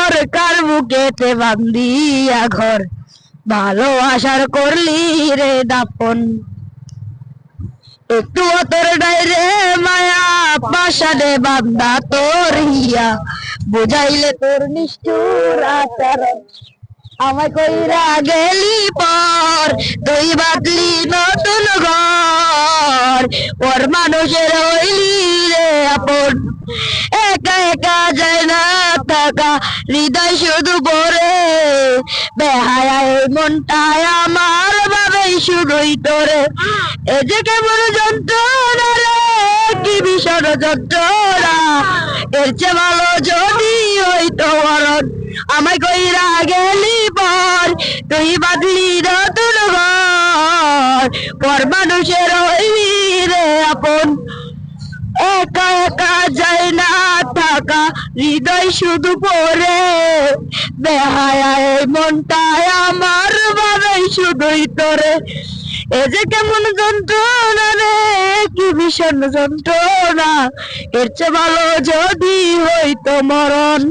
পর কার বুকেতে বান্দিয়া ঘর ভালোবাসার করলি রে দাপন একটু তোর ডাইরে মায়া পাশাদে বান্দা তোর হিয়া বুঝাইলে তোর নিষ্ঠুর আচরণ আমায় কইরা গেলি পর তুই বাদলি নতুন ঘর পর মানুষের হইলি রে আপন একা একা যায় না থাকা হৃদয় শুধু পড়ে বেহায় মনটায় আমার ভাবেই শুধুই তোরে এ যে কেমন যন্ত্রণা রে কি ভীষণ যন্ত্রণা এর চেয়ে ভালো যদি হইতো মরণ আমায় কইরা গেলি পর তুই বাদলি নতুন ঘর পর মানুষের হইলি রে আপন একা একা যায় না থাকা হৃদয় শুধু পড়ে বেহায় মনটায় আমার ভাবেই শুধুই তোরে এ যে কেমন যন্ত্রণা রে কি ভীষণ যন্ত্রণা এর চেয়ে ভালো যদি হইতো মরণ।